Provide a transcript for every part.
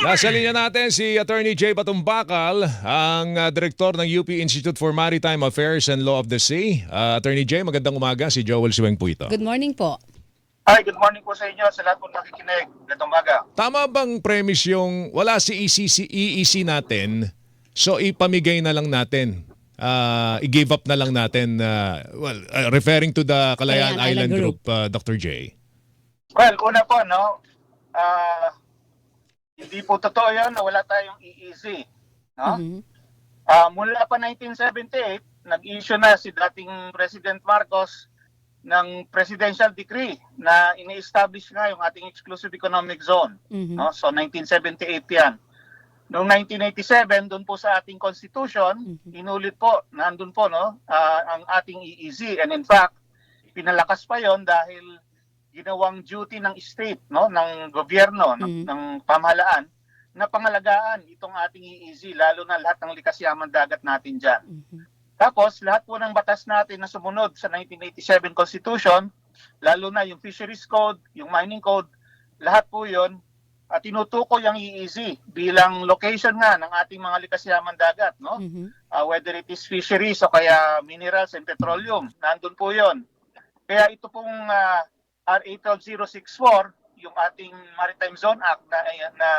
Nasa linya natin si Attorney Jay Batumbakal, ang direktor ng UP Institute for Maritime Affairs and Law of the Sea. Attorney Jay, magandang umaga. Si Joel Suweng po ito. Good morning po. Hi, good morning po sa inyo, sa lahat po nakikinig. Gandang umaga. Tama bang premise yung wala si EEC natin, so ipamigay na lang natin? I-give up na lang natin, referring to the Kalayaan Island Group, Dr. J. Well, una po, no, hindi po totoo yan na wala tayong EEC. No? Mula pa 1978, nag-issue na si dating President Marcos ng presidential decree na ini-establish nga yung ating exclusive economic zone. No? So 1978 yan. Noong 1987, doon po sa ating constitution, inulit po, nandun po no, ang ating EEZ. And in fact, pinalakas pa yon dahil ginawang duty ng state, no, ng gobyerno, ng pamahalaan, na pangalagaan itong ating EEZ, lalo na lahat ng likas yaman dagat natin dyan. Tapos, lahat po ng batas natin na sumunod sa 1987 Constitution, lalo na yung Fisheries Code, yung Mining Code, lahat po yun, tinutukoy ang EEZ bilang location nga ng ating mga likas yaman dagat, no? Whether it is fisheries o kaya minerals and petroleum, nandun po yun. Kaya ito pong RA 12064, yung ating Maritime Zone Act na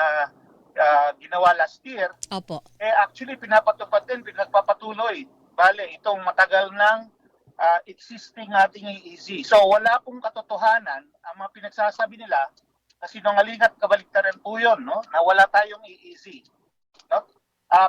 ginawa last year, Opo. actually pinapatupad din, pinagpapatuloy. Bale, itong matagal ng existing ating EEZ. So wala pong katotohanan ang mga pinagsasabi nila kasi sinungaling at kabaliktaran po yun, no? Na wala tayong EEZ. No?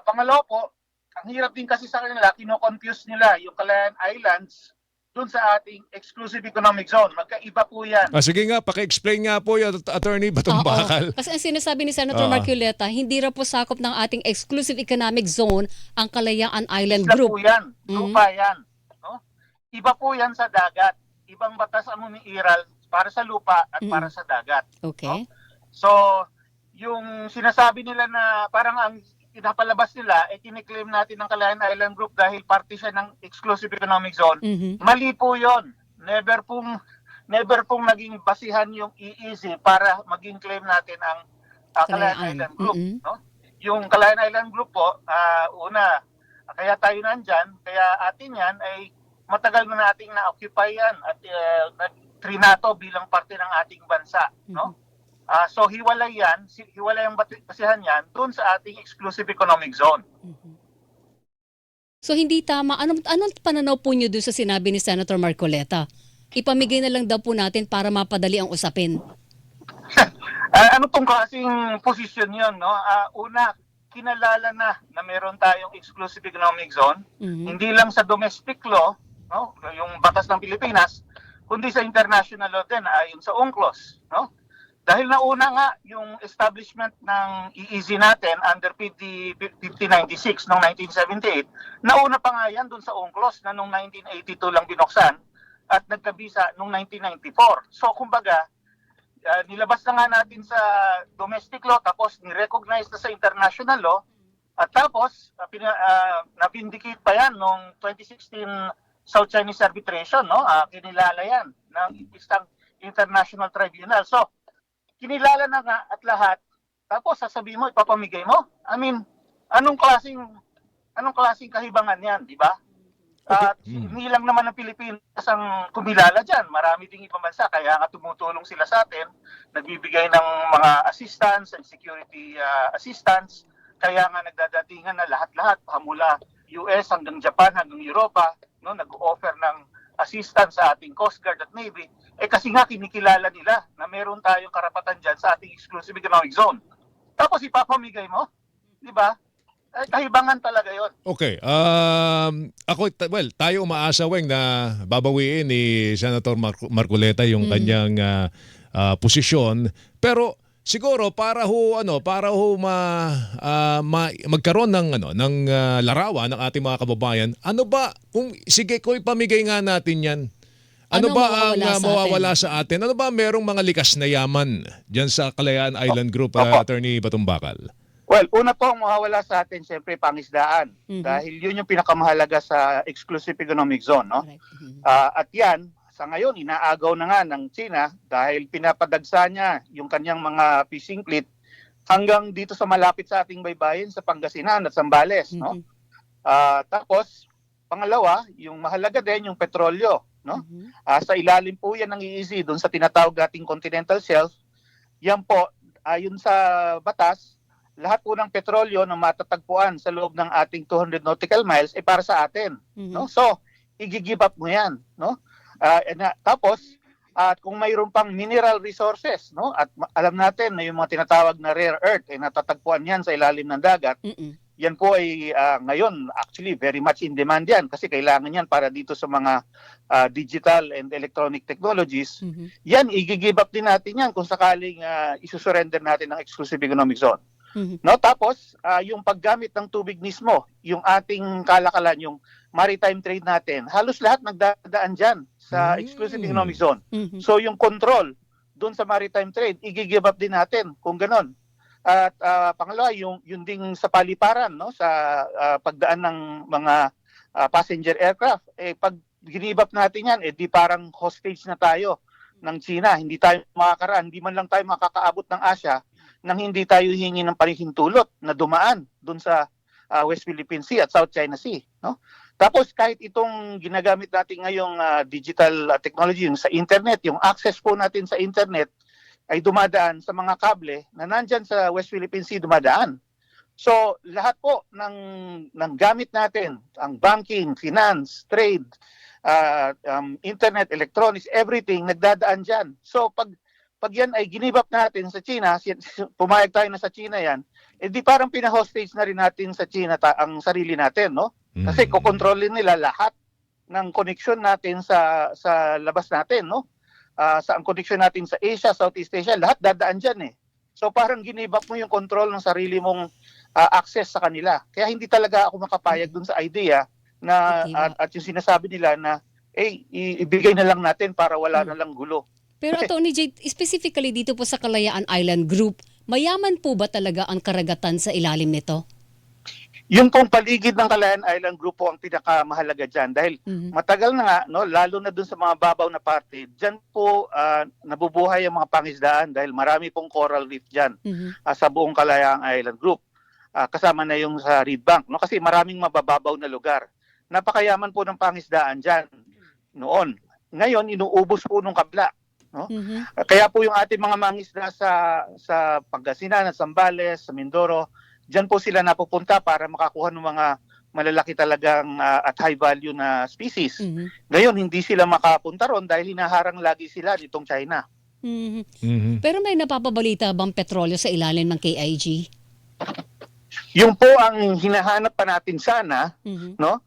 Pangalawa po, ang hirap din kasi sa kanila, kino-confuse nila yung Kalayaan Islands doon sa ating exclusive economic zone. Magkaiba po yan. Sige nga, paki-explain nga po yung Attorney Batumbakal. Kasi ang sinasabi ni Senator Marcoleta, hindi raw po sakop ng ating exclusive economic zone ang Kalayaan Island Isla Group. po yan. Lupa yan. No? Iba po yan sa dagat. Ibang batas ang umiiral para sa lupa at para sa dagat. Okay. No? So, yung sinasabi nila na parang ang pinapalabas nila, kiniklaim natin ng Kalayaan Island Group dahil parte siya ng exclusive economic zone. Mali po yun. Never pong naging basihan yung EEZ para maging claim natin ang Kalayaan Island Group. No? Yung Kalayaan Island Group po, una, kaya tayo nandyan, kaya atin yan ay matagal na nating na-occupy yan at trinato bilang parte ng ating bansa. No? So hiwalay yan, hiwalay ang basihan yan doon sa ating exclusive economic zone. So hindi tama. Anong pananaw po niyo doon sa sinabi ni Senator Marcoleta? Ipamigay na lang daw po natin para mapadali ang usapin. Ano pong klaseng posisyon yun? No? Una, kinalala na meron tayong exclusive economic zone. Hindi lang sa domestic law, no? Yung batas ng Pilipinas, kundi sa international law din, ayon sa UNCLOS. No? Dahil nauna nga yung establishment ng EEZ natin under PD 5096 noong 1978, nauna pa nga yan dun sa UNCLOS na noong 1982 lang binuksan at nagkabisa noong 1994. So kumbaga, nilabas na nga natin sa domestic law tapos ni-recognize na sa international law at tapos na-vindicate pa yan noong 2016 South Chinese Arbitration, no? Kinilala yan ng isang international tribunal. So, kinilala na nga at lahat, tapos sasabihin mo, ipapamigay mo? I mean, anong klaseng kahibangan yan, di ba? At hindi lang naman ang Pilipinas ang kumilala dyan. Marami ding ibang bansa, kaya nga tumutulong sila sa atin, nagbibigay ng mga assistance and security assistance, kaya nga nagdadatingan na lahat-lahat, mula US hanggang Japan hanggang Europa, no, nag-offer ng assistance sa ating Coast Guard at Navy, kasi nga kinikilala nila na meron tayong karapatan dyan sa ating exclusive economic zone. Tapos ipapamigay mo, di ba? Kahibangan talaga yon. Okay. Tayo umaasa, Weng, na babawiin ni Senator Marcoleta yung kanyang posisyon. Pero siguro para magkaroon ng larawan ng ating mga kababayan, ano ba kung ipamigay nga natin 'yan? Ano ba ang mawawala sa atin? Ano ba merong mga likas na yaman diyan sa Kalayaan Island Group, Attorney Batumbakal? Well, una po ang mawawala sa atin siyempre pangisdaan dahil yun yung pinakamahalaga sa exclusive economic zone, no? At yan sa ngayon inaagaw na nga ng China dahil pinapadagsa niya yung kanyang mga fishing fleet hanggang dito sa malapit sa ating baybayin sa Pangasinan at Zambales, no? Tapos pangalawa, yung mahalaga din yung petrolyo, no? Sa ilalim po yan ng EEZ doon sa tinatawag nating continental shelf. Yan po, ayon sa batas, lahat po ng petrolyo na matatagpuan sa loob ng ating 200 nautical miles ay para sa atin, no? So, i-give up mo yan, no? Tapos at kung mayroon pang mineral resources, no? At alam natin na yung mga tinatawag na rare earth ay natatagpuan yan sa ilalim ng dagat. Yan po ay ngayon actually very much in demand yan kasi kailangan yan para dito sa mga digital and electronic technologies. Yan, i-give up din natin yan kung sakaling isusurrender natin ng exclusive economic zone. No, tapos yung paggamit ng tubig mismo, yung ating kalakalan, yung maritime trade natin, halos lahat nagdadaan diyan sa exclusive economic zone. So yung control doon sa maritime trade, i-give up din natin kung ganon. At pangalawa, yung ding sa paliparan, no, sa pagdaan ng mga passenger aircraft, pag give up natin yan, di parang hostage na tayo ng China. Hindi tayo makakaraan, hindi man lang tayo makakaabot ng Asia nang hindi tayo hingi ng parihintulot na dumaan doon sa West Philippine Sea at South China Sea, no? Tapos kahit itong ginagamit natin ngayong digital technology, yung sa internet, yung access po natin sa internet ay dumadaan sa mga kable na nandyan sa West Philippine Sea dumadaan. So lahat po ng gamit natin, ang banking, finance, trade, internet, electronics, everything nagdadaan dyan. So pag yan ay ginibap natin sa China, pumayag tayo na sa China yan, di parang pinahostage na rin natin sa China ang sarili natin, no? Kasi kokontrolin nila lahat ng connection natin sa labas natin, no? Sa ang connection natin sa Asia, Southeast Asia, lahat dadaan dyan eh. So parang ginibap mo yung control ng sarili mong access sa kanila. Kaya hindi talaga ako makapayag dun sa idea na at yung sinasabi nila na ibigay na lang natin para wala na lang gulo. Pero Atty. Jay, specifically dito po sa Kalayaan Island Group, mayaman po ba talaga ang karagatan sa ilalim nito? Yung pong paligid ng Kalayaan Island Group po ang pinakamahalaga dyan dahil matagal na nga, no, lalo na dun sa mga babaw na parte, dyan po nabubuhay ang mga pangisdaan dahil marami pong coral reef dyan sa buong Kalayaan Island Group. Kasama na yung sa Reed Bank, no? Kasi maraming mabababaw na lugar. Napakayaman po ng pangisdaan dyan noon. Ngayon, inuubos po nung kabla. No? Kaya po yung ating mga mangisda sa Pangasinan, sa Zambales, sa Mindoro, diyan po sila napupunta para makakuha ng mga malalaki talagang at high value na species. Ngayon, hindi sila makapunta ron dahil hinaharang lagi sila nitong China. Pero may napapabalita bang petrolyo sa ilalim ng KIG? Yung po ang hinahanap pa natin sana, no?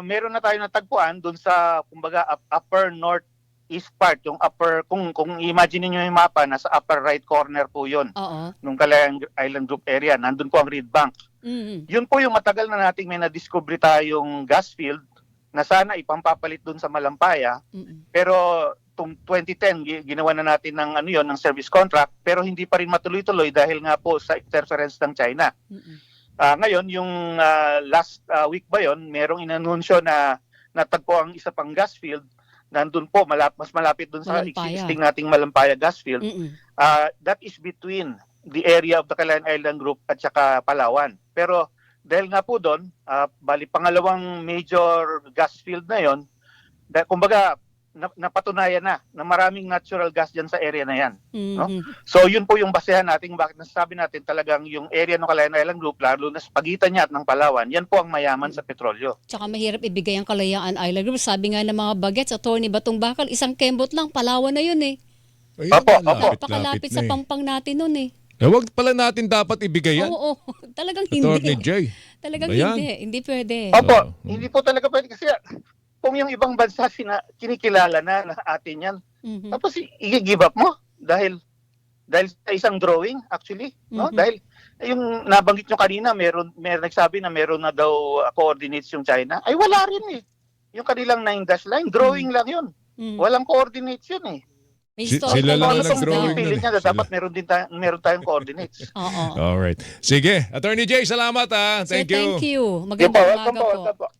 Meron na tayo natagpuan doon sa kumbaga upper north east part, yung upper, kung imagine niyo yung mapa, nasa upper right corner po yun. Nung Kalayaan Island Group area, nandun po ang Reed Bank. Yun po yung matagal na nating may na-discover tayong gas field na sana ipampapalit dun sa Malampaya. Pero 2010, ginawa na natin ng service contract, pero hindi pa rin matuloy-tuloy dahil nga po sa interference ng China. Ngayon, yung last week ba yun, merong inanunsyo na natagpo ang isa pang gas field. Nandun po, mas malapit dun sa existing nating Malampaya gas field. That is between the area of the Kalayaan Island Group at saka Palawan. Pero dahil nga po doon, bali pangalawang major gas field na yon, kumbaga napatunayan na maraming natural gas dyan sa area na yan. No? So yun po yung basehan natin bakit nasasabi natin talagang yung area ng Kalayaan Island Group, lalo na sa pagitan niya at ng Palawan, yan po ang mayaman sa petrolyo. Tsaka mahirap ibigay ang Kalayaan Island Group. Sabi nga ng mga bagets, Atty. Batong Bakal, isang kembot lang, Palawan na yun eh. Opo. Napakalapit sa pampang natin nun eh. Wag pala natin dapat ibigay yan. Oo, talagang Atty. hindi. Jay. Talagang Bayan. hindi pwede. Opo, hindi po talaga pwede kasi kung yung ibang bansa kinikilala na atin yan, tapos i-give up mo dahil sa isang drawing actually, no? Dahil yung nabanggit nyo kanina, meron nagsabi na meron na daw coordinates yung China. Ay wala rin eh. Yung kanilang 9-dash line, drawing lang yun. Walang coordinates yun eh. Sila lang ang nag-drawing nun. Dapat meron tayong coordinates. Alright. Sige, Atty. Jay, salamat ha. Thank you. Magandang umaga po.